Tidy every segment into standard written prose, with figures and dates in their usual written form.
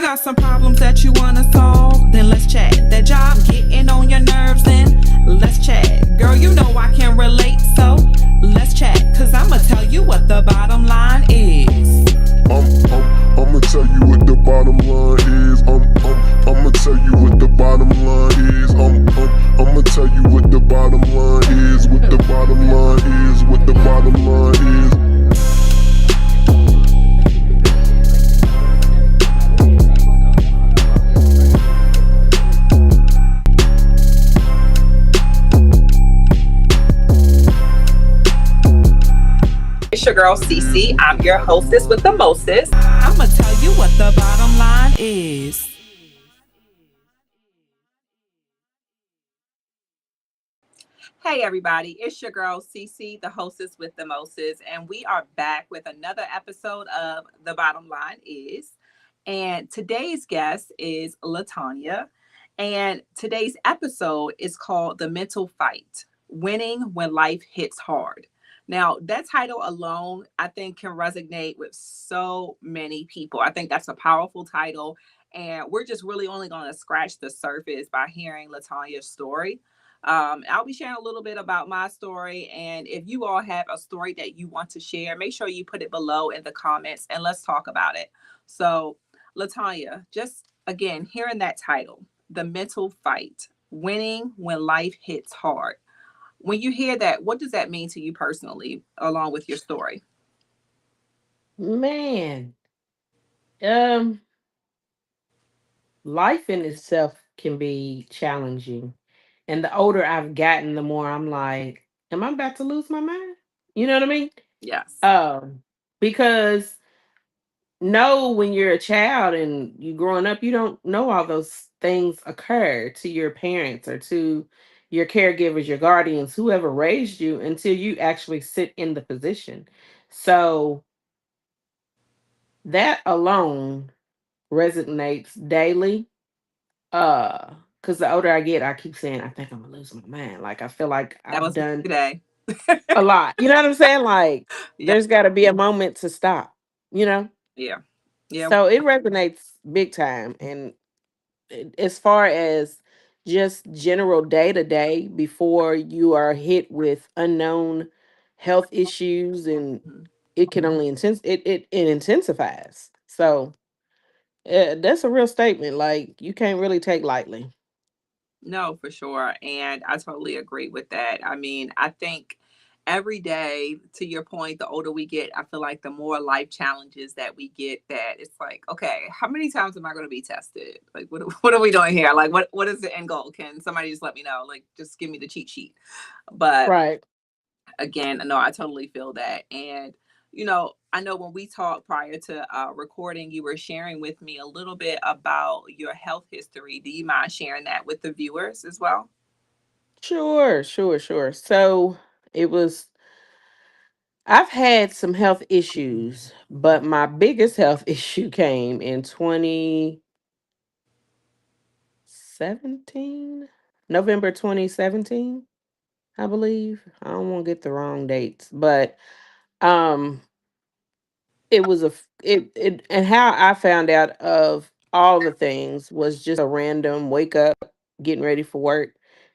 got some problems that you wanna solve? Then let's chat. That job getting on your nerves? Then let's chat. Girl, you know I can relate, so let's chat. Cause I'ma tell you what the bottom line is. I'ma tell you what the bottom line is. I'ma tell you what the bottom line is. I'ma tell you what the bottom line is. What the bottom line is. What the bottom line is. It's your girl Cece. I'm your hostess with the mostest. I'ma tell you what the bottom line is. Hey everybody, it's your girl Cece, the hostess with the mostest, and we are back with another episode of The Bottom Line Is. And today's guest is Latanya, and today's episode is called The Mental Fight: Winning When Life Hits Hard. Now, that title alone, I think, can resonate with so many people. I think that's a powerful title, and we're just really only going to scratch the surface by hearing Latanya's story. I'll be sharing a little bit about my story. And if you all have a story that you want to share, make sure you put it below in the comments and let's talk about it. So, Latanya, just again, hearing that title, The Mental Fight: Winning When Life Hits Hard. When you hear that, what does that mean to you personally, along with your story? Man, um, life in itself can be challenging. And the older I've gotten, the more I'm like, am I about to lose my mind? You know what I mean? Yes. Um, because no, when you're a child and you growing up, you don't know all those things occur to your parents or to your caregivers, your guardians, whoever raised you until you actually sit in the position. So that alone resonates daily. Because the older I get, I keep saying, I think I'm gonna lose my mind. Like I feel like That I've was me done today. a lot. You know what I'm saying? Like Yeah. there's gotta be a moment to stop, you know? Yeah. Yeah. So it resonates big time. And as far as just general day to day before you are hit with unknown health issues and Mhm. it can only it intensifies. So that's a real statement. Like you can't really take lightly. No, for sure. And I totally agree with that. I mean, I think every day, to your point, the older we get, I feel like the more life challenges that we get, that it's like, okay, how many times am I going to be tested? Like, what are we doing here? Like, what is the end goal? Can somebody just let me know? Like, just give me the cheat sheet. But Right. again, no, I totally feel that. And, I know when we talked prior to recording, you were sharing with me a little bit about your health history. Do you mind sharing that with the viewers as well? Sure, sure, sure. So it was, I've had some health issues, but my biggest health issue came in 2017, November 2017, I believe. I don't want to get the wrong dates, but um, it was it, and how I found out of all the things was just a random wake up, getting ready for work.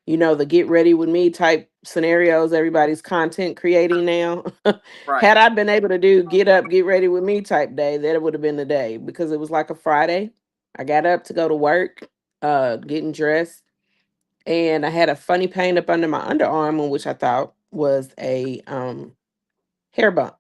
You know, the get ready with me type scenarios everybody's content creating now. Right. Had I been able to do get up, get ready with me type day, that would have been the day because it was like a Friday. I got up to go to work, getting dressed, and I had a funny pain up under my underarm, which I thought was a hair bump.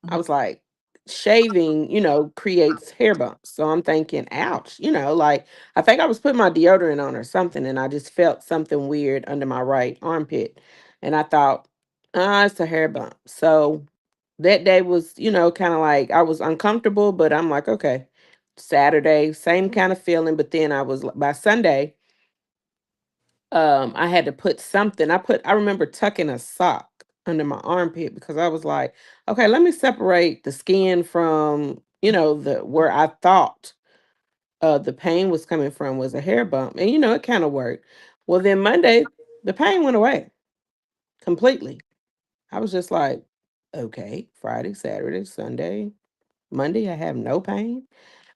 I Mhm. was like, shaving, creates hair bumps. So I'm thinking, ouch, like I think I was putting my deodorant on or something, and I just felt something weird under my right armpit. And I thought, ah, it's a hair bump. So that day was, kind of like I was uncomfortable, but I'm like, okay. Saturday, same kind of feeling, but then by Sunday, I had to put something. I remember tucking a sock under my armpit because I was like, okay, let me separate the skin from, the where I thought the pain was coming from was a hair bump. And it kind of worked. Well, then Monday, the pain went away completely. I was just like, okay, Friday, Saturday, Sunday, Monday, I have no pain.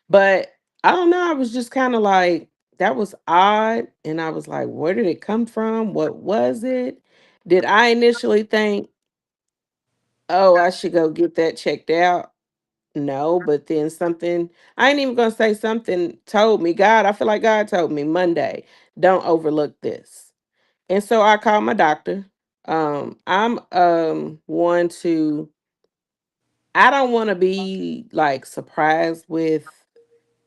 But I don't know. I was just kind of like, that was odd. And I was like, where did it come from? What was it? Did I initially think, oh, I should go get that checked out? No, but then something, I ain't even gonna say, something told me, God, I feel like God told me Monday, don't overlook this. And so I called my doctor. I'm one to, I don't want to be like surprised with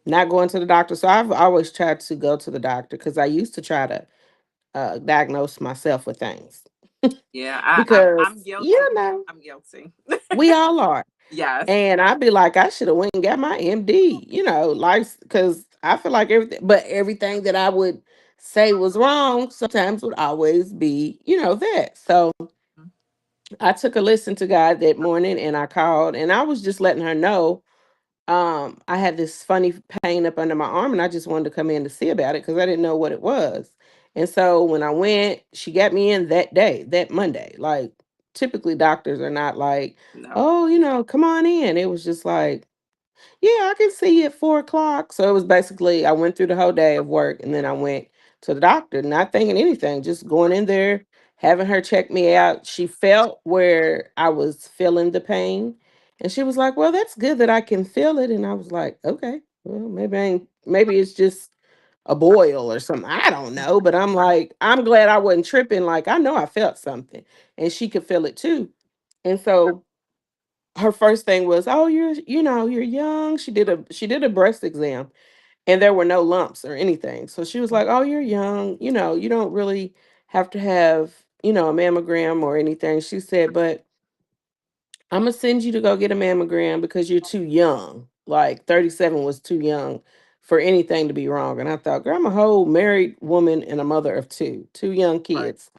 not going to the doctor. So I've always tried to go to the doctor because I used to try to diagnose myself with things. Yeah, I'm Because, guilty. you know, I'm guilty. we all are. Yes. And I'd be like, I should have went and got my MD, like, because I feel like everything that I would say was wrong sometimes would always be, that. So I took a listen to God that morning and I called and I was just letting her know I had this funny pain up under my arm and I just wanted to come in to see about it because I didn't know what it was. And so when I went, she got me in that day, that Monday. Like typically doctors are not like, No. oh, come on in. It was just like, yeah, I can see you at 4 o'clock. So it was basically, I went through the whole day of work and then I went to the doctor, not thinking anything, just going in there, having her check me out. She felt where I was feeling the pain. And she was like, well, that's good that I can feel it. And I was like, okay, well, maybe it's just a boil or something. I don't know. But I'm like, I'm glad I wasn't tripping. Like, I know I felt something and she could feel it too. And so her first thing was, "Oh, you're young." She did a breast exam and there were no lumps or anything. So she was like, "Oh, you're young. You don't really have to have, a mammogram or anything." She said, "But I'm gonna send you to go get a mammogram because you're too young. Like 37 was too young for anything to be wrong." And I thought, "Girl, I'm a whole married woman and a mother of two young Right. kids.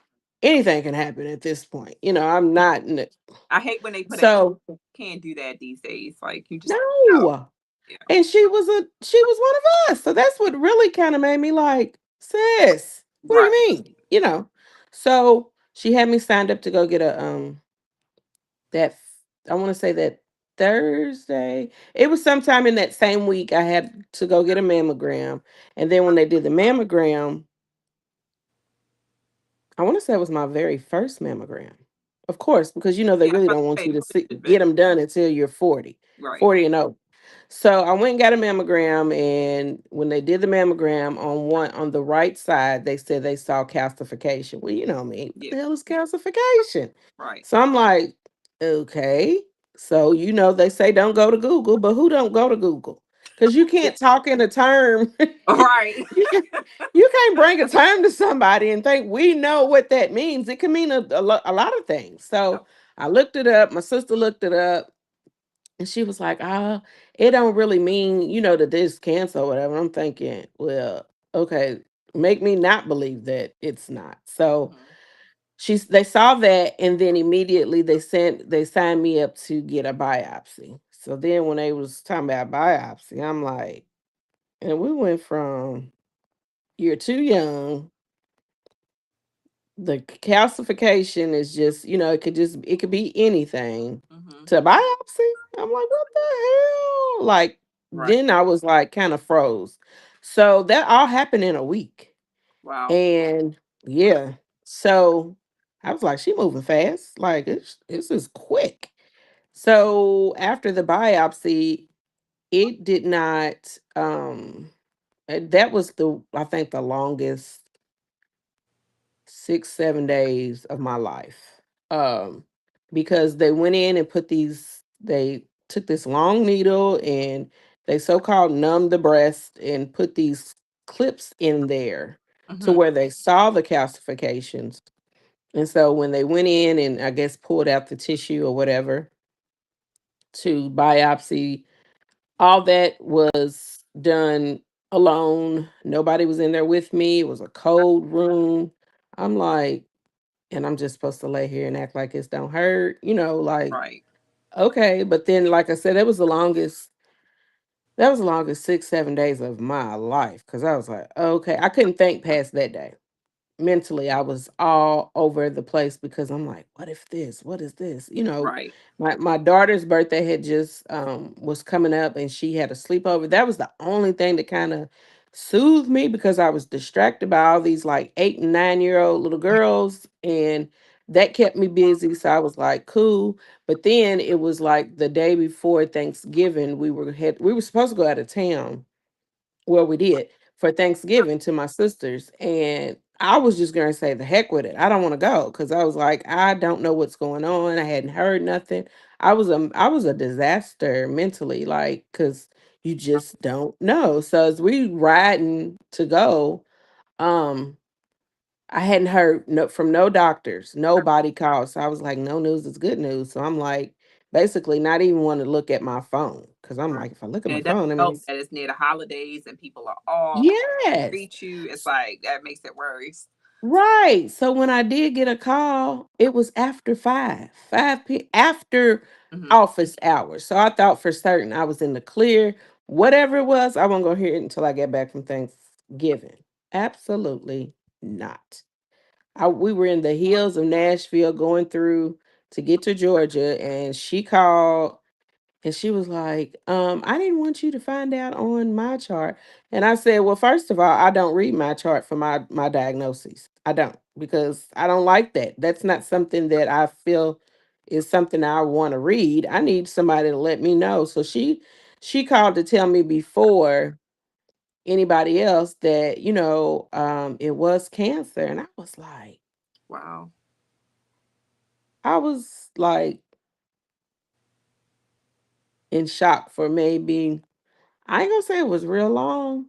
Anything can happen at this point. I'm not in it." I hate when they put it. So, Can't do that these days. Like you just no. no. Yeah. And she was one of us. So that's what really kind of made me like, sis, what do you Right. mean? So she had me signed up to go get a that I want to say that Thursday. It was sometime in that same week I had to go get a mammogram. And then when they did the mammogram, I want to say it was my very first mammogram. Of course, because they Yeah. I was really about don't to want say you to most see, have been get them done until you're 40, right. 40 and over. So I went and got a mammogram, and when they did the mammogram on the right side, they said they saw calcification. Well, you know me, what Yeah. the hell is calcification? Right. So I'm like, okay. So they say don't go to Google, but who don't go to Google? Because you Yeah. can't talk in a term. Right. you can you can't bring a term to somebody and think we know what that means. It can mean a lot of things. So I looked it up. My sister looked it up and she was like, it don't really mean, that this cancer or whatever. I'm thinking, well, okay, make me not believe that it's not. So Mhm. they saw that and then immediately they signed me up to get a biopsy. So then when they was talking about biopsy, I'm like, and we went from you're too young. The calcification is just, it could be anything Mhm. to biopsy. I'm like, what the hell? Like, Right. then I was like kind of froze. So that all happened in a week. Wow. And yeah, so I was like, she moving fast. Like, this is quick. So after the biopsy, it did not, that was I think the longest 6, 7 days of my life. Because they went in and they took this long needle and they so-called numbed the breast and put these clips in there to Mhm. where they saw the calcifications. And so when they went in and I guess pulled out the tissue or whatever to biopsy, all that was done alone. Nobody was in there with me. It was a cold room. I'm like, and I'm just supposed to lay here and act like it don't hurt, like, Right. okay. But then, like I said, that was the longest 6, 7 days of my life because I was like, okay, I couldn't think past that day. mentally I was all over the place because I'm like, what if this? What is this? Right. My daughter's birthday had just was coming up and she had a sleepover. That was the only thing that kind of soothed me because I was distracted by all these like 8 and 9 year old little girls, and that kept me busy. So I was like, cool. But then it was like the day before Thanksgiving, we were supposed to go out of town. Well, we did for Thanksgiving to my sisters, and I was just gonna say the heck with it. I don't want to go because I was like, I don't know what's going on. I hadn't heard nothing. I was a disaster mentally, like because you just don't know. So as we riding to go, um, I hadn't heard from no doctors, nobody called. So I was like, no news is good news. So I'm like, basically not even want to look at my phone because I'm Right. like, if I look at And my it doesn't phone, I mean, help that it's near the holidays and people are all yes. greet you. It's like that makes it worse. Right. So when I did get a call, it was after 5 after Hmm. office hours. So I thought for certain I was in the clear. Whatever it was, I won't go hear it until I get back from Thanksgiving. Absolutely not. We were in the hills of Nashville going through to get to Georgia, and she called and she was like, I didn't want you to find out on my chart. And I said, well, first of all, I don't read my chart for my diagnoses. I don't, because I don't like that. That's not something that I feel is something I want to read. I need somebody to let me know. So she called to tell me before anybody else that, it was cancer. And Wow. I was like in shock for maybe, I ain't gonna say it was real long,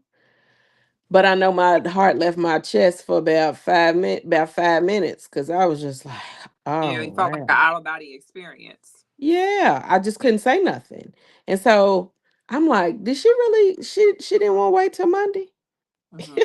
but I know my heart left my chest for about 5 minutes, because I was just like, Yeah, oh you felt like wow. an out of body experience. Yeah, I just couldn't say nothing. And so I'm like, did she really she didn't want to wait till Monday? Hmm.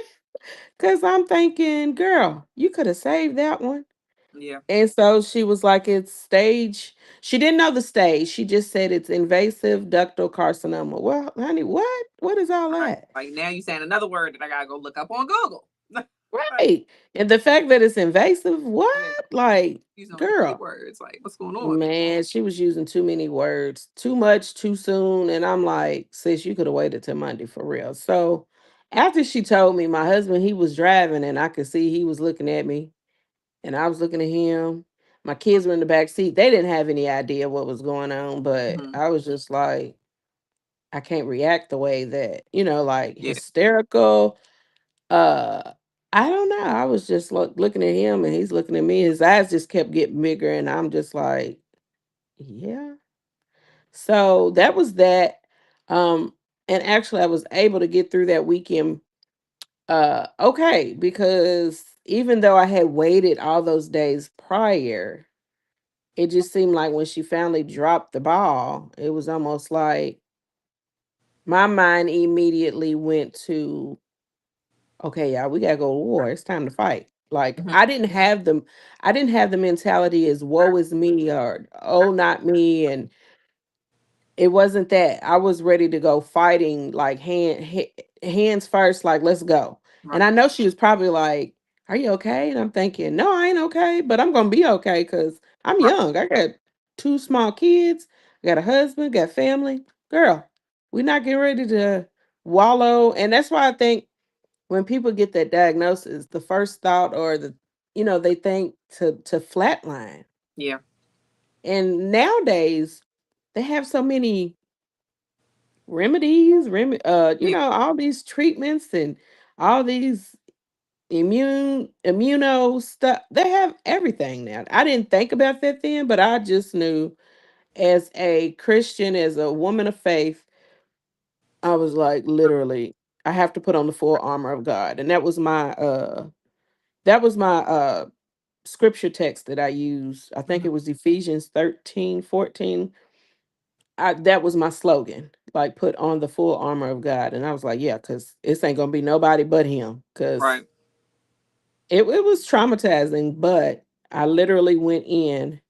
Cause I'm thinking, girl, you could have saved that one. Yeah. And so she was like, it's stage. She didn't know the stage. She just said it's invasive ductal carcinoma. Well, honey, what? What is all Right. that? Like now you saying another word that I gotta go look up on Google. Like, Right. And the fact that it's invasive, yeah, what? Like, using all these big girl, words. Like, what's going on? man, she was using too many words, too much, too soon. And I'm like, sis, you could have waited till Monday for real. So after she told me, my husband, he was driving and I could see he was looking at me and I was looking at him. My kids were in the back seat. They didn't have any idea what was going on, but Hmm. I was just like, I can't react the way that, like Yeah. hysterical. Uh, I don't know. I was just looking at him and he's looking at me. His eyes just kept getting bigger, and I'm just like, yeah. So that was that. Um, and actually, I was able to get through that weekend. Okay, because even though I had waited all those days prior, it just seemed like when she finally dropped the ball, it was almost like my mind immediately went to, okay, y'all, we gotta go to war. It's time to fight. Like Hmm. I didn't have the mentality as woe is me or oh not me, and it wasn't that. I was ready to go fighting, like hands first, like let's go. Right. And I know she was probably like, "Are you okay?" And I'm thinking, "No, I ain't okay, but I'm gonna be okay because I'm Right. young. I got two small kids, I got a husband, got family. Girl, we're not getting ready to wallow." And that's why I think when people get that diagnosis, the first thought or they think to flatline. Yeah. And nowadays, they have so many remedies, Yeah. all these treatments and all these immuno stuff. They have everything now. I didn't think about that then, but I just knew as a Christian, as a woman of faith, I was like literally, I have to put on the full armor of God. And that was my scripture text that I used. I think Hmm. it was Ephesians 13:14. That was my slogan. Like put on the full armor of God. And I was like, yeah, because this ain't gonna be nobody but him. Because Right. it was traumatizing, but I literally went in,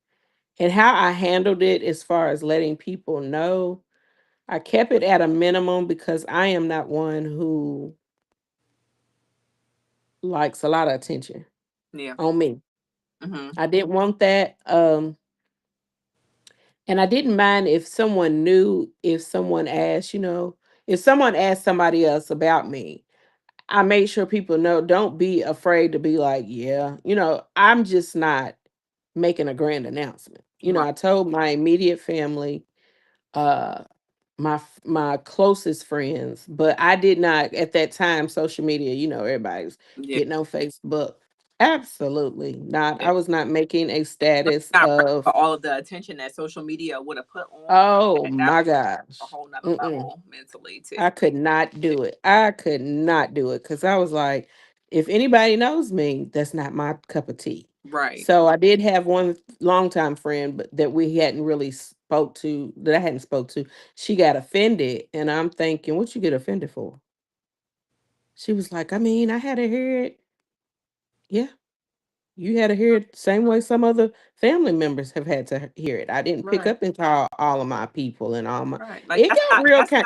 and how I handled it as far as letting people know, I kept it at a minimum because I am not one who likes a lot of attention. Yeah. on me. Hmm. I didn't want that. And I didn't mind if someone knew, if someone asked, if someone asked somebody else about me, I made sure people know, don't be afraid to be like, yeah, I'm just not making a grand announcement. Right. I told my immediate family, uh my closest friends, but I did not at that time. Social media, everybody's Yeah. getting on Facebook. Absolutely not. Yeah. I was not making a But status you're not ready of, for all of the attention that social media would have put on oh that. That my was a gosh. whole nother Mm-mm. level mentally too. I could not do it. I could not do it because I was like, if anybody knows me, that's not my cup of tea. Right. So I did have one longtime friend, but that we hadn't really spoke to, that I hadn't spoke to. She got offended, and I'm thinking, what you get offended for? She was like, I mean, I had to hear it. Yeah, you had to hear it the same way some other family members have had to hear it. I didn't pick Right. up and call all of my people and all my. Right. Like It got real kind.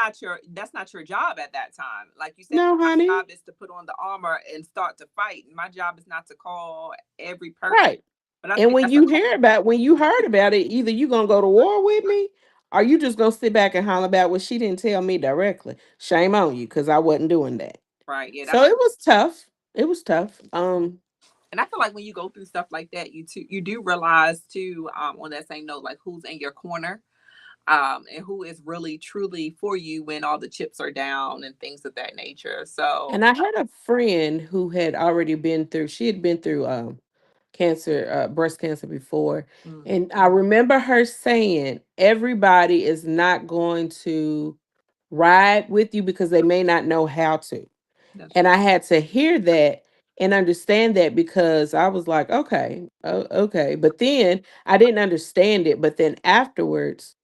that's not your job at that time. Like you said, No, my honey. job is to put on the armor and start to fight. My job is not to call every person. Right. But I And think when that's a when you heard about it, either you gonna go to war with me, or you just gonna sit back and holler about what she didn't tell me directly. Shame on you, because I wasn't doing that. right. Yeah, So that's it was tough. It was tough. and I feel like when you go through stuff like that, you do realize too, on that same note, like who's in your corner, and who is really truly for you when all the chips are down and things of that nature. So And I had a friend who had already been through. She had been through cancer, breast cancer before, mm, and I remember her saying, "Everybody is not going to ride with you because they may not know how to." that's And I had to hear that and understand that, because I was like, okay, okay. But then I didn't understand it. But then afterwards,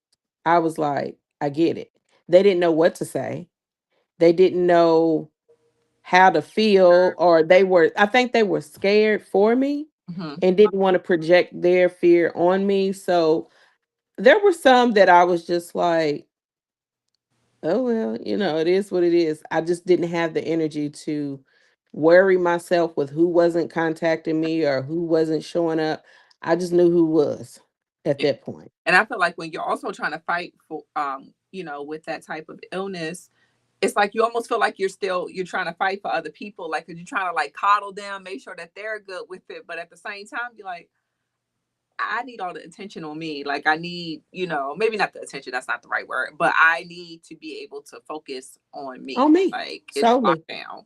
I was like, I get it. They didn't know what to say. They didn't know how to feel, or I think they were scared for me mhm. and didn't want to project their fear on me. So there were some that I was just like, oh well, it is what it is. I just didn't have the energy to worry myself with who wasn't contacting me or who wasn't showing up. I just knew who was at that point. And I feel like when you're also trying to fight for, with that type of illness, it's like you almost feel like you're trying to fight for other people, like 'cause you're trying to like coddle them, make sure that they're good with it, but at the same time, you're like, I need all the attention on me. Like I need, maybe not the attention, that's not the right word, but I need to be able to focus on me. On me Like it's solely. lockdown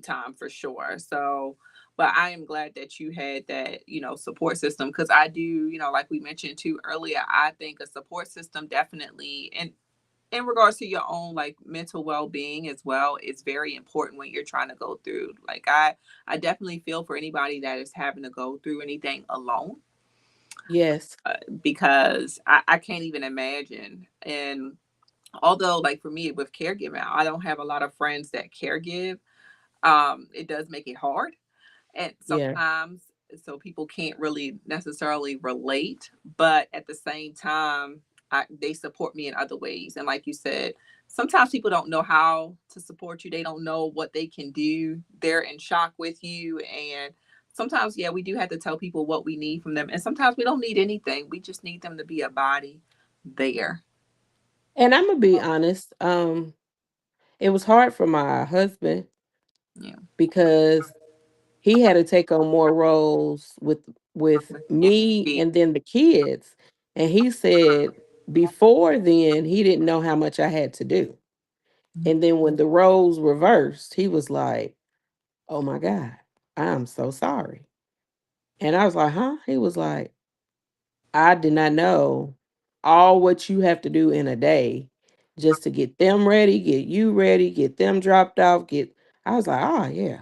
time for sure. So but I am glad that you had that, support system because I do, like we mentioned too earlier, I think a support system definitely and in regards to your own like mental well-being as well is very important when you're trying to go through. Like I definitely feel for anybody that is having to go through anything alone, Yes. because I can't even imagine. And although, like for me with caregiving, I don't have a lot of friends that caregive. It does make it hard, and Yeah. sometimes so people can't really necessarily relate. But at the same time, they support me in other ways. And like you said, sometimes people don't know how to support you. They don't know what they can do. They're in shock with you, and sometimes, yeah, we do have to tell people what we need from them. And sometimes we don't need anything. We just need them to be a body there. And I'm gonna be honest. It was hard for my husband Yeah. because he had to take on more roles with me Be- and then the kids. And he said before then he didn't know how much I had to do. And then when the roles reversed, he was like, "Oh my God, I'm so sorry." And I was like, "Huh?" He was like, "I did not know all what you have to do in a day just to get them ready, get you ready, get them dropped off, get." I was like, "Oh yeah."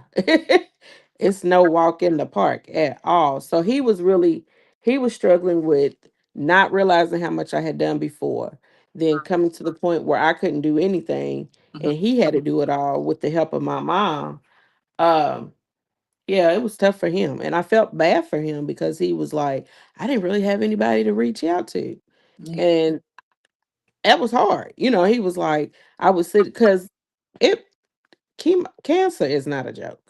It's no walk in the park at all. So he was struggling with not realizing how much I had done before, then coming to the point where I couldn't do anything Mhm. and he had to do it all with the help of my mom. Um yeah, it was tough for him, and I felt bad for him because he was like, I didn't really have anybody to reach out to, Yeah. and that was hard. He was like, I would sit because it cancer is not a joke.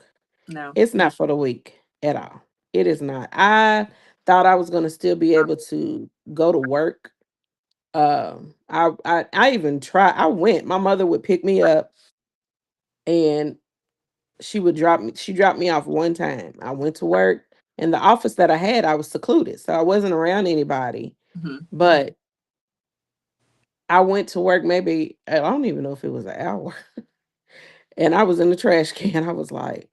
No. It's not for the weak at all. It is not. I thought I was going to still be able to go to work. I even tried. I went. My mother would pick me up, and she would drop me. She dropped me off one time. I went to work. In the office that I had, I was secluded, so I wasn't around anybody. Mhm. But I went to work maybe, I don't even know if it was an hour, and I was in the trash can. I was like,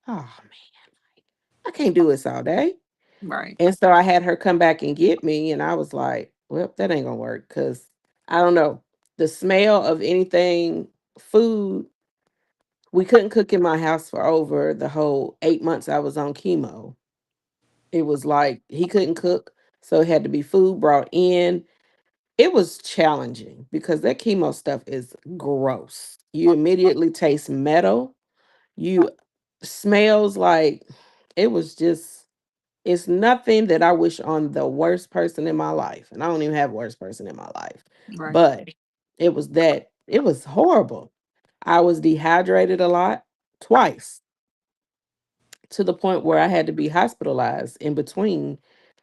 oh man, I can't do this all day. Right. And so I had her come back and get me, and I was like, well, that ain't gonna work because I don't know. The smell of anything, food, we couldn't cook in my house for over the whole 8 months I was on chemo. It was like he couldn't cook, so it had to be food brought in. It was challenging because that chemo stuff is gross. You immediately taste metal. You smells like it was just it's nothing that I wish on the worst person in my life. And I don't even have a worst person in my life. Right. But it was horrible. I was dehydrated a lot, twice, to the point where I had to be hospitalized in between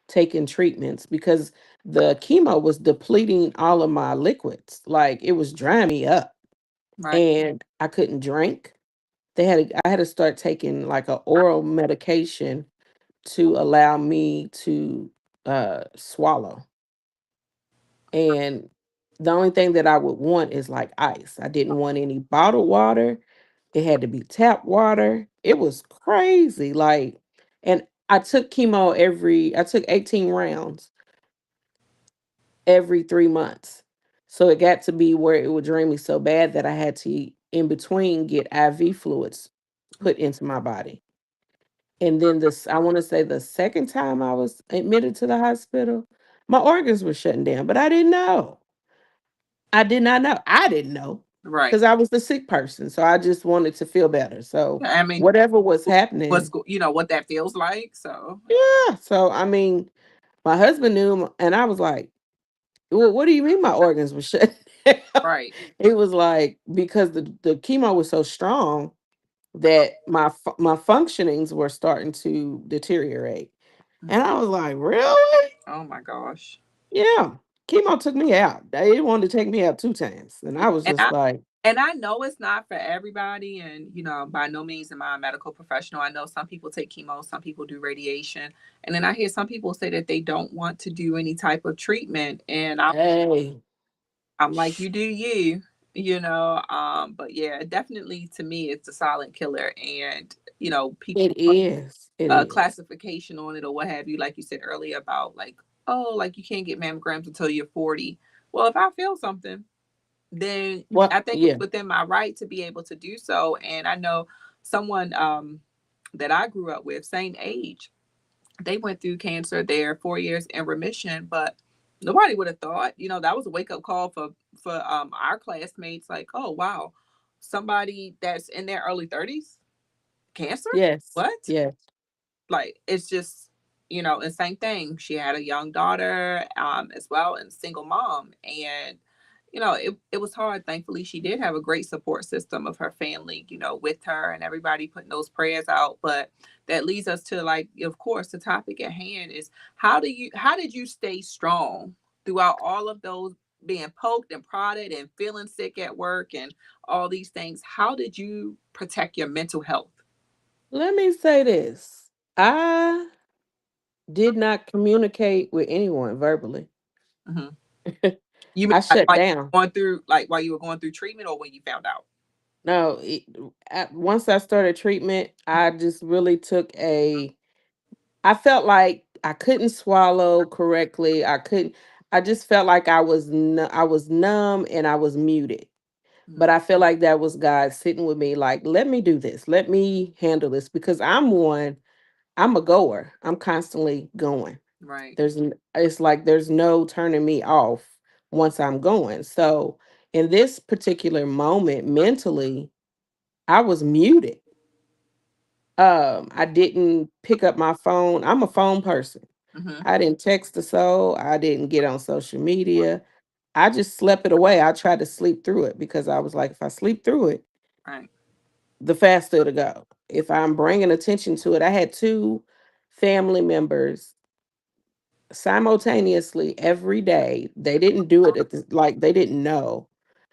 taking treatments because the chemo was depleting all of my liquids. Like it was drying me up Right. and I couldn't drink. I had to start taking like a oral medication to allow me to swallow. And the only thing that I would want is like ice. I didn't want any bottled water. It had to be tap water. It was crazy. Like, and I took 18 rounds every 3 months. So it got to be where it would drain me so bad that I had to, in between, get IV fluids put into my body. And then I want to say the second time I was admitted to the hospital, my organs were shutting down, but I didn't know. I did not know. I didn't know Right. because I was the sick person. So I just wanted to feel better. So I mean, whatever was happening, what that feels like. So yeah. So I mean, my husband knew, and I was like, "Well, what do you mean my organs were shut down?" right. It was like because the chemo was so strong that my functionings were starting to deteriorate, and I was like, "Really?" Oh my gosh. Yeah. Chemo took me out. They wanted to take me out 2 times, and I was And just like, I know it's not for everybody, and by no means am I a medical professional. I know some people take chemo, some people do radiation, and then I hear some people say that they don't want to do any type of treatment, and "Hey, I'm like, you do you, but yeah, definitely to me, it's a silent killer, and people it is. It is. classification on it or what have you, like you said earlier about like, oh, like you can't get mammograms until you're 40. Well, if I feel something, then What? I think it's Yeah. within my right to be able to do so. And I know someone that I grew up with, same age, they went through cancer. They're 4 years in remission, but nobody would have thought, that was a wake up call for our classmates. Like, oh wow, somebody that's in their early 30s, cancer? Yes. What? Yes. Like it's just and same thing, she had a young daughter as well, and single mom, and it was hard. Thankfully she did have a great support system of her family, with her, and everybody putting those prayers out. But that leads us to, like, of course, the topic at hand is how did you stay strong throughout all of those, being poked and prodded and feeling sick at work and all these things? How did you protect your mental health? Let me say this. I did not communicate with anyone verbally. Mhm. You mean I like shut down. while you were going through treatment, or when you found out? No, once I started treatment, I just really took I felt like I couldn't swallow correctly. I just felt like I was numb and I was muted. Mm. But I feel like that was God sitting with me, like, let me do this. Let me handle this because I'm a goer. I'm constantly going. Right. It's like there's no turning me off once I'm going. So in this particular moment, mentally, I was muted. I didn't pick up my phone. I'm a phone person. Mhm. I didn't text a soul. I didn't get on social media. I just slept it away. I tried to sleep through it because I was like, if I sleep through it, Right. the faster to go. If I'm bringing attention to it, I had two family members simultaneously every day. They didn't do it at the, like they didn't know.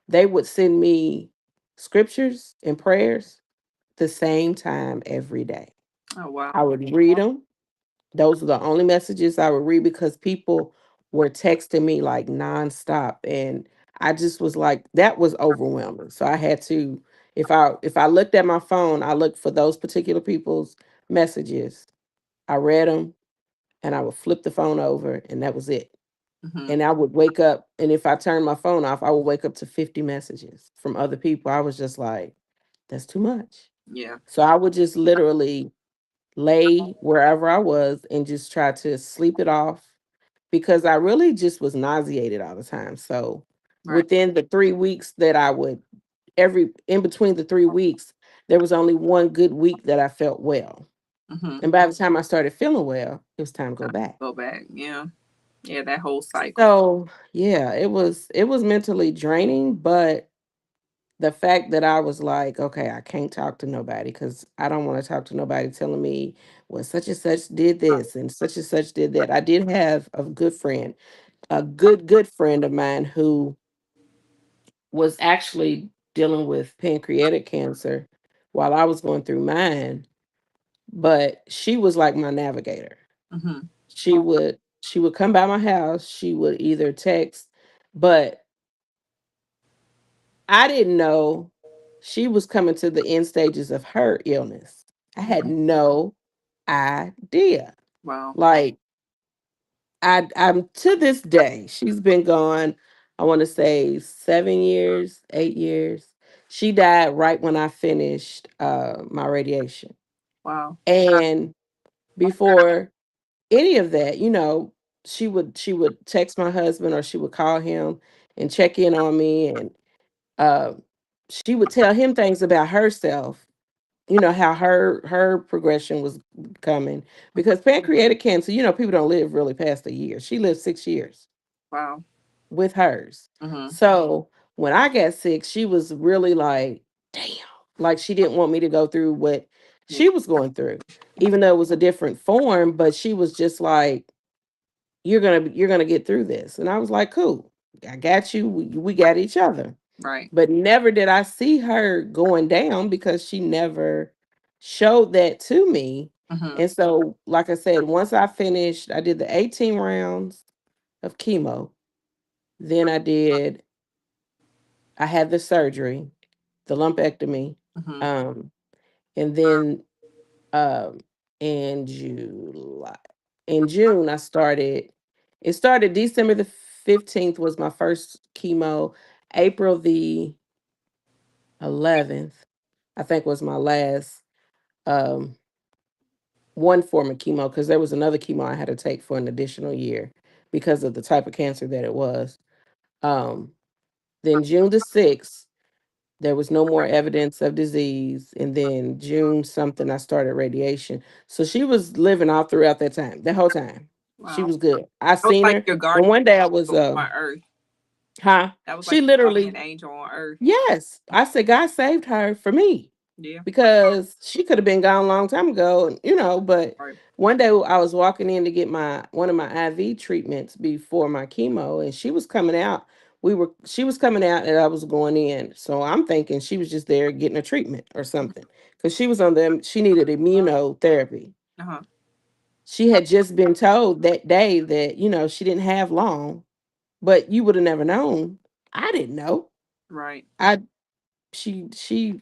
They would send me scriptures and prayers the same time every day. Oh wow. I would read them. Those are the only messages I would read because people were texting me like nonstop, and I just was like, that was overwhelming. So I had to, if I looked at my phone, I looked for those particular people's messages. I read them, and I would flip the phone over, and that was it. Hmm. And I would wake up, and if I turned my phone off, I would wake up to 50 messages from other people. I was just like, that's too much. Yeah. So I would just literally lay wherever I was and just try to sleep it off because I really just was nauseated all the time. So Right. within the 3 weeks that I would, every in between the 3 weeks, there was only one good week that I felt well. Hmm. And by the time I started feeling well, it was time to go back. Go back. Yeah. Yeah. That whole cycle. So yeah, it was mentally draining, but the fact that I was like, okay, I can't talk to nobody because I don't want to talk to nobody telling me, well, such and such did this and such did that. I did have a good friend, a good friend of mine who was actually dealing with pancreatic cancer while I was going through mine, but she was like my navigator. Hmm. She would come by my house, she would either text, but I didn't know she was coming to the end stages of her illness. I had no idea. Wow. Like I'm to this day, she's been gone, I want to say 7 years, 8 years. She died right when I finished my radiation. Wow. And before any of that, she would text my husband or she would call him and check in on me, and uh, she would tell him things about herself, how her progression was coming, because pancreatic cancer, people don't live really past a year. She lived 6 years Wow. with hers. Hmm. So when I got sick, she was really like, damn, like she didn't want me to go through what Yeah. she was going through, even though it was a different form. But she was just like, you're gonna get through this. And I was like, cool, I got you. We got each other. Right. But never did I see her going down because she never showed that to me. Hmm. And so, like I said, once I finished, I did the 18 rounds of chemo. Then I had the surgery, the lumpectomy. Hmm. Um, and then um in July, in June, it started December the 15th was my first chemo. April the 11th, I think, was my last um one form of chemo, because there was another chemo I had to take for an additional year because of the type of cancer that it was. Um then June the 6th, there was no more evidence of disease, and then June something I started radiation. So she was living all throughout that time, the whole time. She Wow. was good. I That was seen like her, your and guardian one day I was angel on earth. huh? That was like She your guardian literally, angel on earth. yes. I said God saved her for me, Yeah. because she could have been gone a long time ago, but Right. one day I was walking in to get my one of my IV treatments before my chemo, and she was coming out. She was coming out and I was going in. So I'm thinking she was just there getting a treatment or something, because she was on them. She needed immunotherapy. Uh-huh. She had just been told that day that, she didn't have long, but you would have never known. I didn't know. Right. I she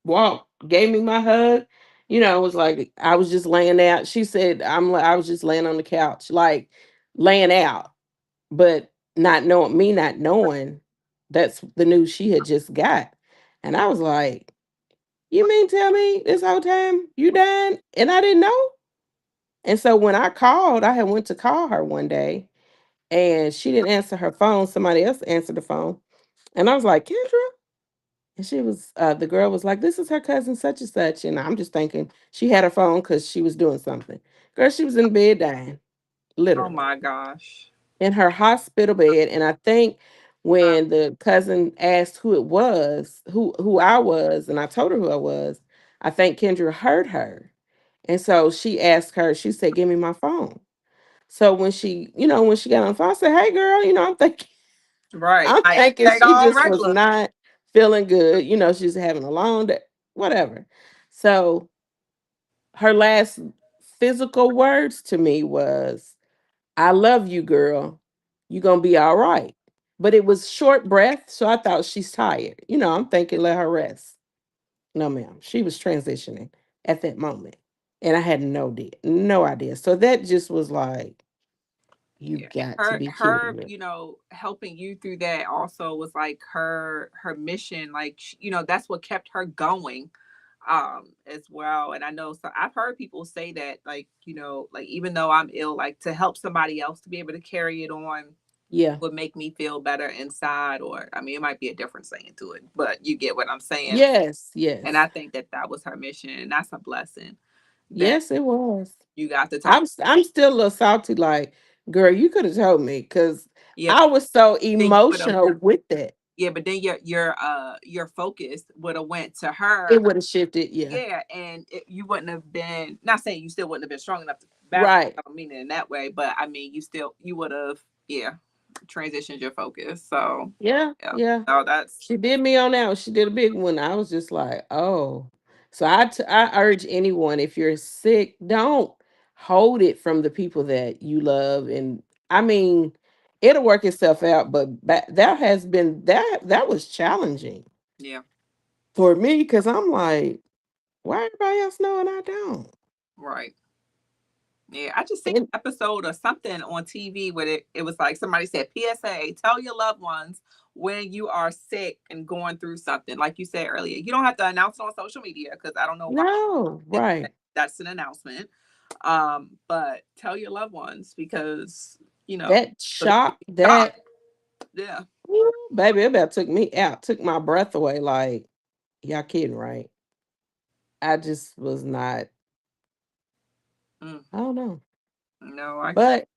walked, gave me my hug. It was like I was just laying out. She said I was just laying on the couch, like laying out, but not knowing that's the news she had just got. And I was like, you mean tell me this whole time you dying and I didn't know? And so when I called, I had went to call her one day, and she didn't answer her phone. Somebody else answered the phone. And I was like, Kendra? And the girl was like, this is her cousin such and such. And I'm just thinking she had her phone because she was doing something. Girl, she was in bed dying, Oh literally, my gosh. in her hospital bed. And I think when the cousin asked who it was, who I was, and I told her who I was, I think Kendra heard her. And so she asked her, she said, "Give me my phone." So when she, when she got on the phone, I said, "Hey girl, I'm thinking Right. I'm Like thinking take she all just was regular. not feeling good. She's having a long day, whatever." So her last physical words to me was, "I love you, girl. You gonna be all right." But it was short breath, so I thought she's tired. I'm thinking let her rest. No, ma'am. She was transitioning at that moment. And I had no idea. So that just was like, you Yeah. got to be kidding Her, me. helping you through that also was like her mission. Like, that's what kept her going as well. And I know, so I've heard people say that, like, like even though I'm ill, like to help somebody else to be able to carry it on Yeah. would make me feel better inside. Or I mean, it might be a different saying to it, but you get what I'm saying. Yes. And Yes. I think that that was her mission, and that's a blessing that Yes, it was. you got to talk. I'm still a little salty, like, girl, you could have told me because Yeah, I was so then you would have. emotional with that. Yeah, but then your focus would have went to her. It would have shifted. Yeah. Yeah, and you wouldn't have been, not saying you still wouldn't have been strong enough to battle. Right. I don't mean it in that way, but I mean you would have, yeah, transitioned your focus. So Yeah. yeah, Yeah. no, that's She did me on that one. She did a big one. I was just like, oh. So I urge anyone, if you're sick, don't hold it from the people that you love. And I mean, it'll work itself out. But that has been that was challenging yeah, for me because I'm like, why everybody else know and I don't? right. Yeah, I just seen And an episode or something on TV where it was like somebody said, PSA, tell your loved ones when you are sick and going through something. Like you said earlier, you don't have to announce it on social media because I don't know why no, right. that's an announcement. But tell your loved ones because, you know, That so they can shock, be shocked. that Yeah, woo, baby, it about took me out, took my breath away. Like, y'all kidding, right? I just was not, mm, I don't know. no, I get. But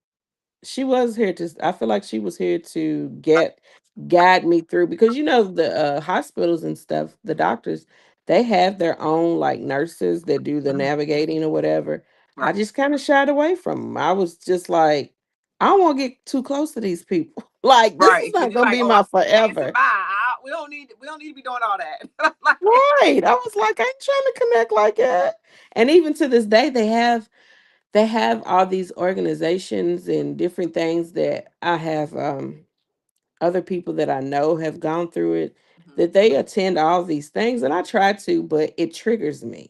she was here to, I feel like she was here to guide me through because the hospitals and stuff, the doctors, they have their own like nurses that do the Mhm. navigating or whatever. Right, I just kind of shied away from them. I was just like, I don't want to get too close to these people. Like, this is right. not Because you're gonna like, be oh, I'm my dancing forever. by. We don't need to be doing all that. Like, Right. I was like, I ain't trying to connect like that. And even to this day, they have all these organizations and different things that I have other people that I know have gone through it, mhm, that they attend all these things and I try to, but it triggers me.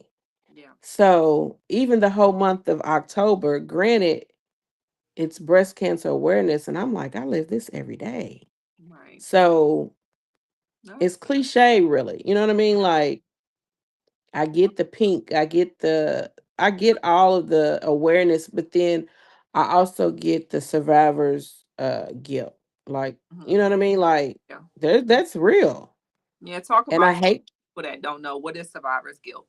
yeah, So even the whole month of October, granted, it's breast cancer awareness, and I'm like, I live this every day. right. So No, it's cliche, really. You know what I mean? Like, I get the pink, I get all of the awareness, but then I also get the survivor's guilt. Like, mhm, you know what I mean? Like, yeah, that's real. yeah. Talk And about I hate people that don't know what is survivor's guilt.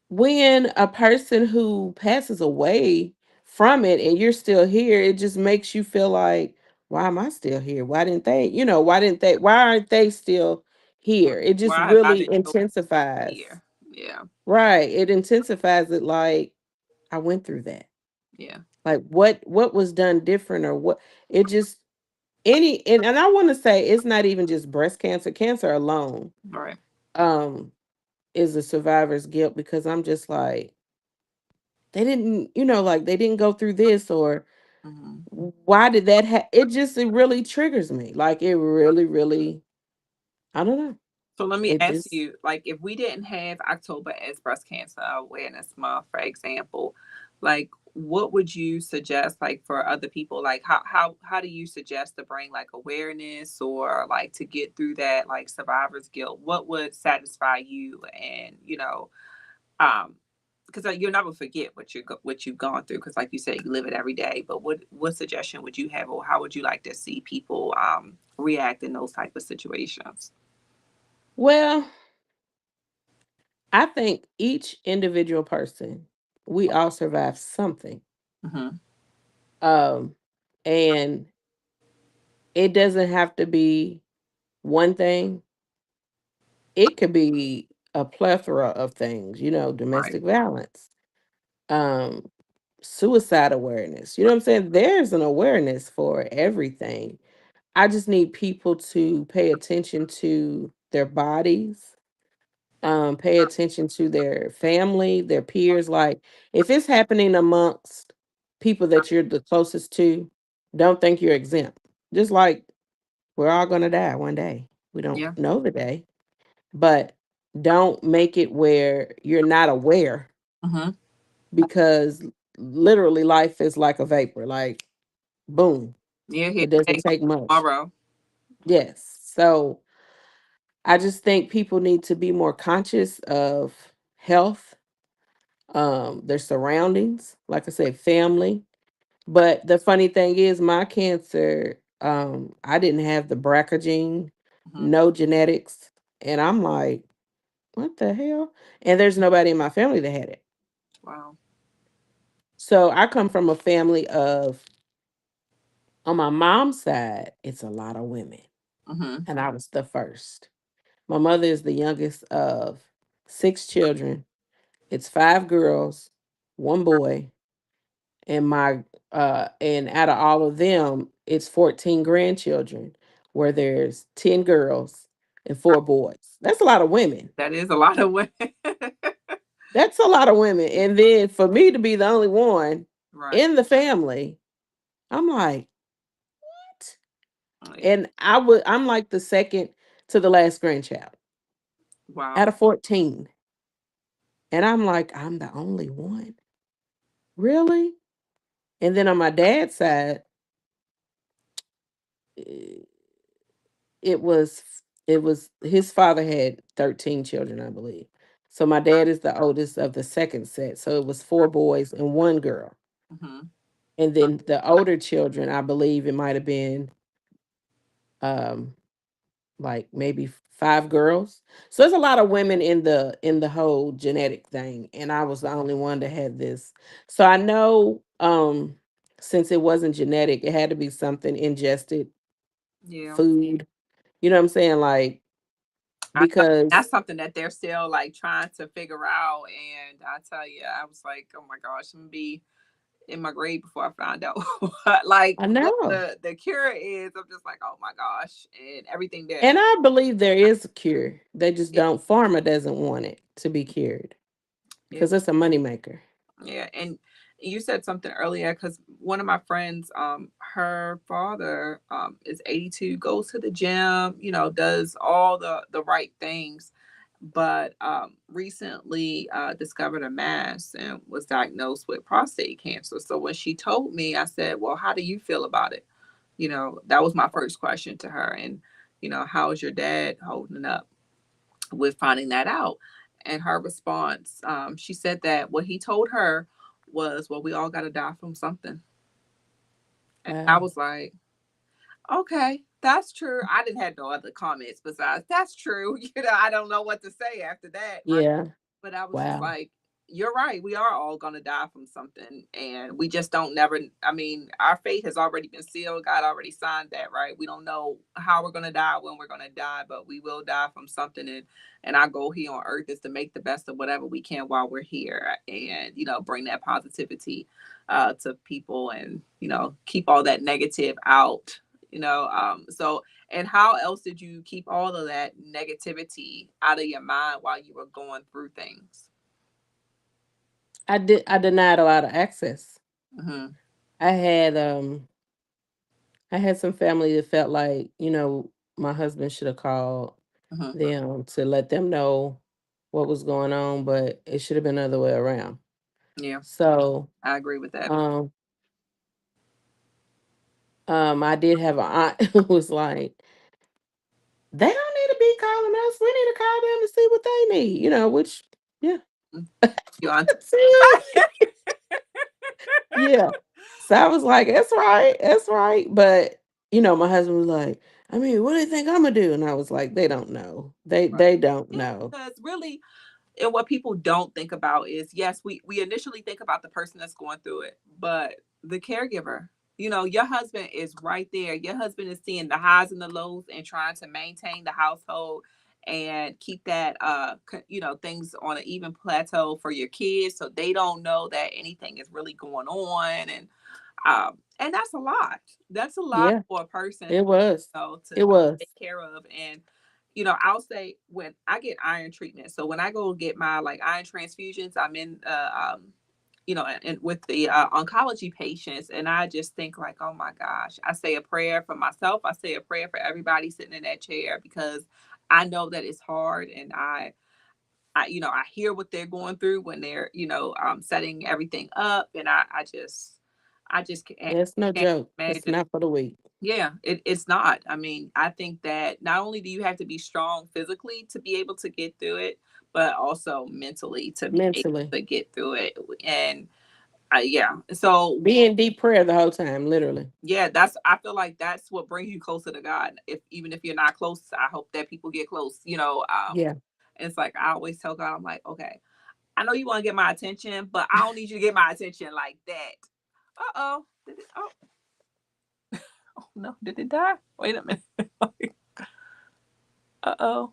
when a person who passes away from it and you're still here, it just makes you feel like, why am I still here? Why aren't they still Right. here? It just Why have I really been chosen intensifies. here? Yeah, Right. It intensifies it like I went through that. yeah, Like what was done different or what it just and I want to say it's not even just breast cancer. Cancer alone right. um is a survivor's guilt because I'm just like they didn't, like they didn't go through this or Mhm. why did that it really triggers me. Like it really, really, I don't know. So let me It ask just you, like, if we didn't have October as Breast Cancer Awareness Month, for example, like, what would you suggest, like, for other people? Like, how do you suggest to bring like awareness or like to get through that like survivor's guilt? What would satisfy you? And um, because you'll never forget what you've gone through. Because, like you said, you live it every day. But what suggestion would you have, or how would you like to see people react in those type of situations? well, I think each individual person, we all survive something. Hmm. Um and it doesn't have to be one thing. It could be a plethora of things, Right. domestic violence. um suicide awareness. You know what I'm saying? There's an awareness for everything. I just need people to pay attention to their bodies, pay attention to their family, their peers. Like if it's happening amongst people that you're the closest to, don't think you're exempt. Just like we're all gonna die one day. We don't Yeah. know the day, but don't make it where you're not aware Mm-hmm. because literally life is like a vapor. Like boom, Yeah. Here it doesn't today, take much. tomorrow. Yes. So I just think people need to be more conscious of health, their surroundings, like I said, family. But the funny thing is, my cancer, I didn't have the BRCA gene, Mm-hmm. no genetics. And I'm like, what the hell? And there's nobody in my family that had it. Wow. So I come from a family of, on my mom's side, it's a lot of women. Mm-hmm. And I was the first. My mother is the youngest of six children. It's five girls, one boy, and my and out of all of them, it's 14 grandchildren, where there's 10 girls and four boys. That's a lot of women. That is a lot of women. That's a lot of women. And then for me to be the only one Right. in the family, I'm like, what? Yeah. And I'm like the second to the last grandchild out Wow. of 14. And I'm like, I'm the only one. Really? And then on my dad's side, eh, it was his father had 13 children, I believe. So my dad is the oldest of the second set. So it was four boys and one girl. Mm-hmm. And then the older children, I believe it might have been um like maybe five girls. So there's a lot of women in the whole genetic thing. And I was the only one that had this. So I know since it wasn't genetic, it had to be something ingested Yeah. food. You know what I'm saying? Like I know because that's something that they're still like trying to figure out. And I tell you, I was like, oh my gosh, I'm gonna be in my grave before I find out like I what know. the cure is. I'm just like, oh my gosh, and everything that And I believe there is a cure. They just it, don't, pharma doesn't want it to be cured it because it's a moneymaker. yeah. And you said something earlier because one of my friends, her father is 82, goes to the gym, you know, does all the right things, but recently discovered a mass and was diagnosed with prostate cancer. So when she told me, I said, well, how do you feel about it? You know, that was my first question to her. And, you know, how's your dad holding up with finding that out? And her response, she said that what he told her was, well, we all got to die from something. And I Wow. was like, okay, that's true. I didn't have no other comments besides that's true. You know, I don't know what to say after that. Right. Yeah. But I was just Wow. like, you're right. We are all going to die from something. And we just don't never, I mean, our fate has already been sealed. God already signed that, right? We don't know how we're going to die, when we're going to die, but we will die from something. And our goal here on earth is to make the best of whatever we can while we're here and, you know, bring that positivity to people and, you know, keep all that negative out, you know. So, and how else did you keep all of that negativity out of your mind while you were going through things? I denied a lot of access. Mhm, I had I had some family that felt like, my husband should have called mhm. them to let them know what was going on, but it should have been the other way around. Yeah, So, I agree with that. um I did have an aunt who was like, they don't need to be calling us. We need to call them and see what they need, which, yeah. Mm, you on See? Yeah. So I was like, that's right. That's right. But, my husband was like, I mean, what do you think I'm gonna do? And I was like, they don't know. right. They don't Yeah, know. because really, and what people don't think about is, yes, we initially think about the person that's going through it, but the caregiver. You know, your husband is right there. Your husband is seeing the highs and the lows and trying to maintain the household and keep that things on an even plateau for your kids so they don't know that anything is really going on. And that's a lot. That's a lot Yeah, for a person, it was. to It was. take care of. And I'll say when I get iron treatment, so when I go get my like iron transfusions, I'm in and with the oncology patients, and I just think like, oh my gosh, I say a prayer for myself, I say a prayer for everybody sitting in that chair, because I know that it's hard. And I hear what they're going through when they're setting everything up. And I just Yeah, it's no can't joke. It's imagine. not for the weak. Yeah, it's not. I mean, I think that not only do you have to be strong physically to be able to get through it, but also mentally to be able Mentally. to get through it. And yeah, so Be in deep prayer the whole time, literally. yeah, I feel like that's what brings you closer to God. If even if you're not close, I hope that people get close. Yeah. It's like I always tell God, I'm like, okay, I know you want to get my attention, but I don't need you to get my attention like that. Uh-oh. Oh no, did it die? Wait a minute. Uh-oh.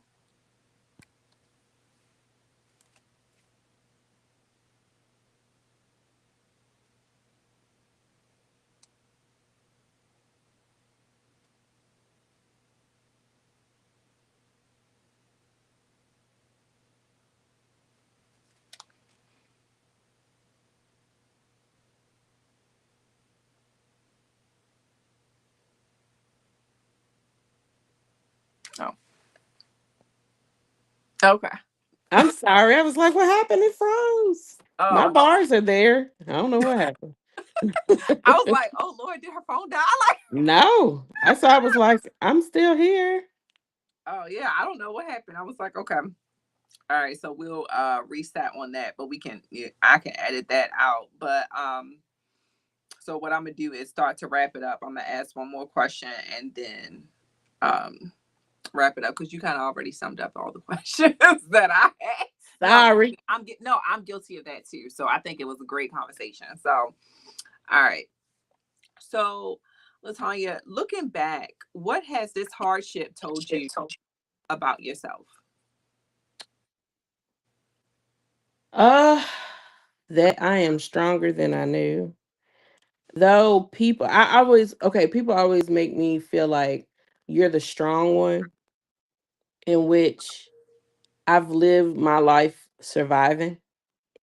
Oh, okay. I'm sorry. I was like, what happened? It froze. My Oh, bars are there. I don't know what happened. I was like, oh Lord, did her phone die? Like, No. I was like, I'm still here. oh yeah, I don't know what happened. I was like, okay. All right, so we'll reset on that, but I can edit that out. But so what I'm gonna do is start to wrap it up. I'm gonna ask one more question and then um wrap it up, because you kind of already summed up all the questions that I had. No, Sorry. I'm guilty of that too. So I think it was a great conversation. So all right. So Latanya, looking back, what has this hardship told you about yourself? Uh that I am stronger than I knew. Though I always okay, people always make me feel like you're the strong one, in which I've lived my life surviving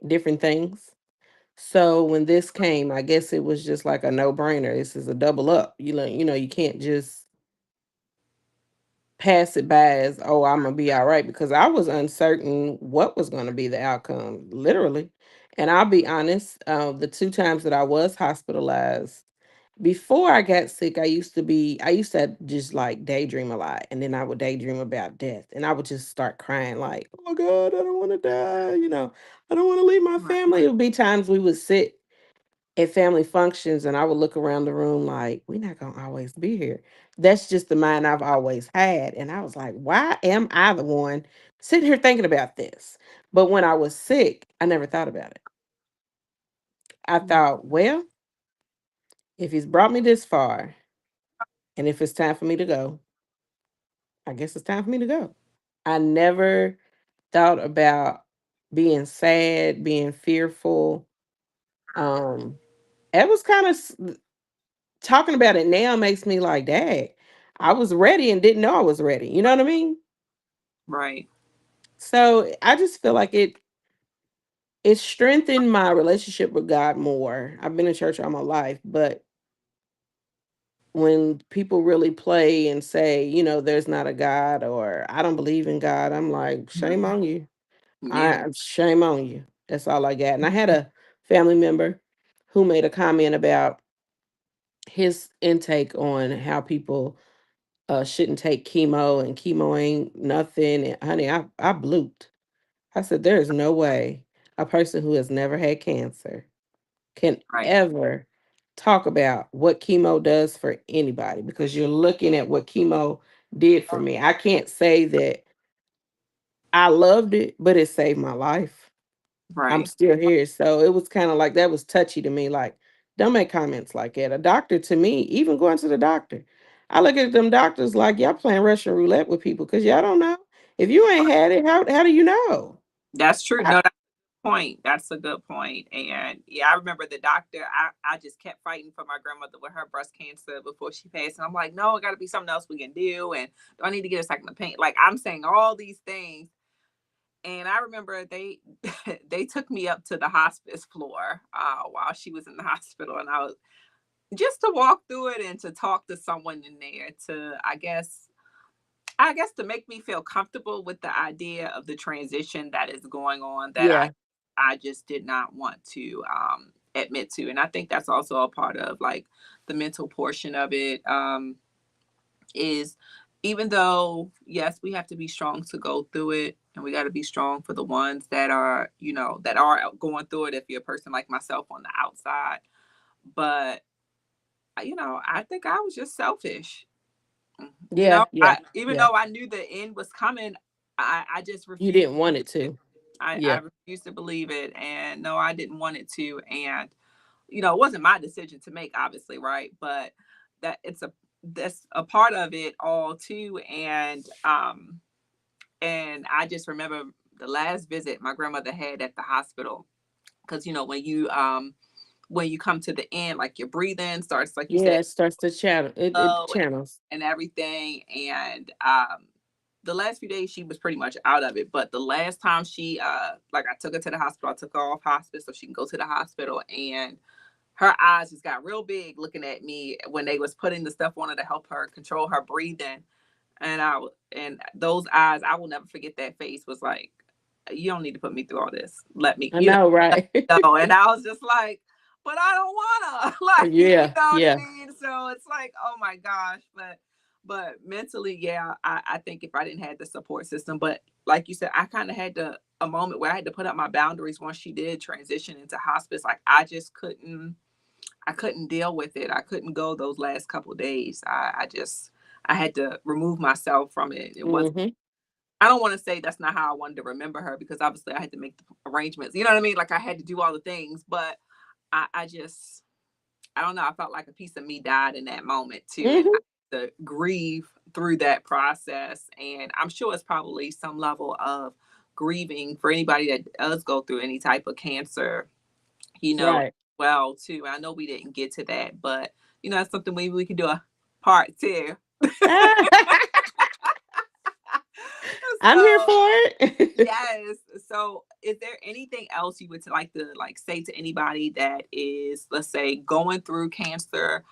different things. So when this came, I guess it was just like a no-brainer. This is a double up. You can't just pass it by as, oh, I'm gonna be all right, because I was uncertain what was gonna be the outcome, literally. And I'll be honest, the two times that I was hospitalized, before I got sick, I used to just like daydream a lot. And then I would daydream about death. And I would just start crying, like, oh God, I don't want to die. I don't want to leave my Right. family. It would be times we would sit at family functions and I would look around the room like, we're not gonna always be here. That's just the mind I've always had. And I was like, why am I the one sitting here thinking about this? But when I was sick, I never thought about it. I thought, well, if he's brought me this far, and if it's time for me to go, I guess it's time for me to go. I never thought about being sad, being fearful. Um, it was kind of talking about it now makes me like, dang, I was ready and didn't know I was ready. You know what I mean? Right. So I just feel like it strengthened my relationship with God more. I've been in church all my life, but when people really play and say, there's not a God or I don't believe in God, I'm like, shame on you. Yeah. Shame on you. That's all I got. And I had a family member who made a comment about his intake on how people shouldn't take chemo and chemo ain't nothing. And honey, I blooped. I said, there is no way a person who has never had cancer can Right. ever talk about what chemo does for anybody, because you're looking at what chemo did for me. I can't say that I loved it, but it saved my life. I'm Right. still here. So it was kind of like that was touchy to me. Like, don't make comments like that. A doctor to me, even going to the doctor, I look at them doctors like y'all playing Russian roulette with people because y'all don't know. If you ain't had it, how do you know? That's true. No, that's a point. That's a good point. And yeah, I remember the doctor. I just kept fighting for my grandmother with her breast cancer before she passed. And I'm like, no, it got to be something else we can do. And do I need to get a second opinion? Like I'm saying all these things. And I remember they they took me up to the hospice floor while she was in the hospital, and I was just to walk through it and to talk to someone in there to I guess to make me feel comfortable with the idea of the transition that is going on that I Yeah. I just did not want to admit to. And I think that's also a part of like the mental portion of it is even though yes, we have to be strong to go through it and we got to be strong for the ones that are, that are going through it if you're a person like myself on the outside. But I think I was just selfish. Yeah. Yeah. Even Yeah. though I knew the end was coming, I just You refused. didn't want it to. I Yeah. refused to believe it, and no, I didn't want it to. And it wasn't my decision to make, obviously, right? But that's a part of it all too. And I just remember the last visit my grandmother had at the hospital because when you come to the end, like your breathing starts, like you Yeah. said, It starts to channel. It low channels. and everything. And the last few days she was pretty much out of it. But the last time she like I took her to the hospital, I took her off hospice so she can go to the hospital, and her eyes just got real big looking at me when they was putting the stuff on her to help her control her breathing. And those eyes, I will never forget that face, was like, you don't need to put me through all this. Let me, I know, let right? me go. And I was just like, but I don't wanna. Like, Yeah. what I Yeah. mean? So it's like, oh my gosh. But mentally, yeah, I think if I didn't have the support system, but like you said, I kind of had a moment where I had to put up my boundaries once she did transition into hospice. Like I couldn't deal with it. I couldn't go those last couple of days. I had to remove myself from it. It was Hmm. I don't want to say that's not how I wanted to remember her because obviously I had to make the arrangements. You know what I mean? Like I had to do all the things, but I just I don't know. I felt like a piece of me died in that moment too, and I Hmm. had to grieve through that process. And I'm sure it's probably some level of grieving for anybody that does go through any type of cancer, Right. well too. I know we didn't get to that, but that's something maybe we could do a part two. I'm here So for it. yes. So is there anything else you would like to like say to anybody that is, let's say, going through cancer,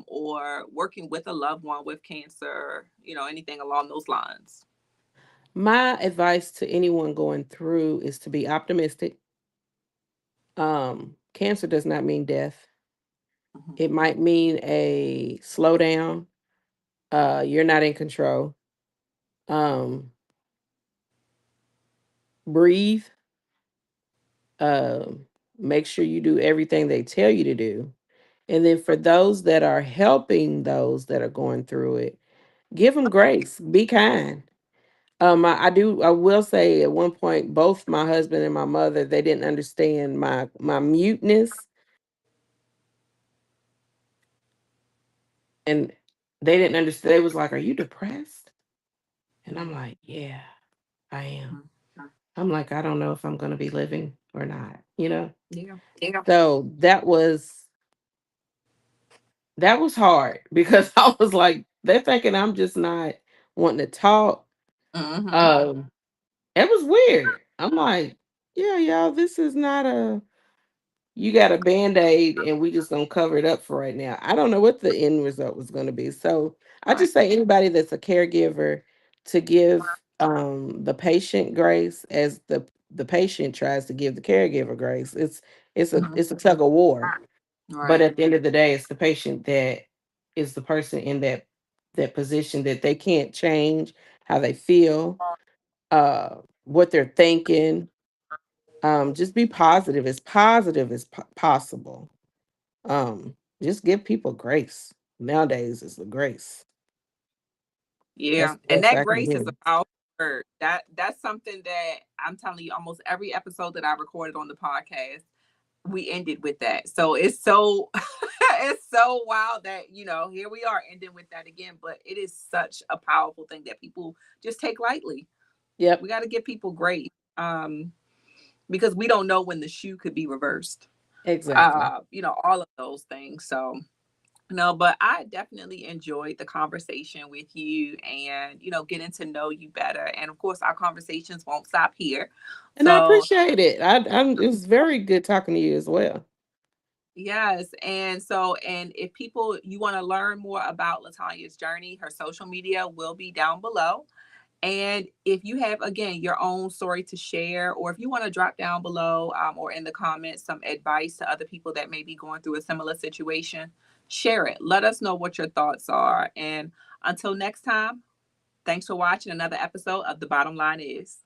or working with a loved one with cancer, anything along those lines? My advice to anyone going through is to be optimistic. Cancer does not mean death. Mhm. It might mean a slowdown. You're not in control. Um, breathe. Make sure you do everything they tell you to do. And then for those that are helping those that are going through it, give them grace. Be kind. I will say at one point, both my husband and my mother, they didn't understand my muteness, and they didn't understand. They was like, "Are you depressed?" And I'm like, "Yeah, I am." Mhm. I'm like, "I don't know if I'm going to be living or not," you know? Yeah. So that was hard because I was like, they're thinking I'm just not wanting to talk. Hmm. Um, it was weird. I'm like, yeah, y'all, this is not a you got a band-aid and we just gonna cover it up for right now. I don't know what the end result was gonna be. So I Right. just say anybody that's a caregiver to give the patient grace as the patient tries to give the caregiver grace. Mhm. It's a tug of war. But Right. at the end of the day, it's the patient that is the person in that position that they can't change how they feel, what they're thinking. Just be positive as possible. Just give people grace. Nowadays, is the grace. That's Yeah, the and best that I can grace is a give. powerful word. That's something that I'm telling you. Almost every episode that I recorded on the podcast, we ended with that. So it's so it's so wild that here we are ending with that again. But it is such a powerful thing that people just take lightly. Yep. We got to give people grace, because we don't know when the shoe could be reversed. Exactly. All of those things. So no, but I definitely enjoyed the conversation with you and, getting to know you better. And of course, our conversations won't stop here. And I So, appreciate it. It was very good talking to you as well. yes. And if you want to learn more about Latanya's journey, her social media will be down below. And if you have, again, your own story to share, or if you want to drop down below, or in the comments some advice to other people that may be going through a similar situation, share it. Let us know what your thoughts are. And until next time, thanks for watching another episode of The Bottom Line Is.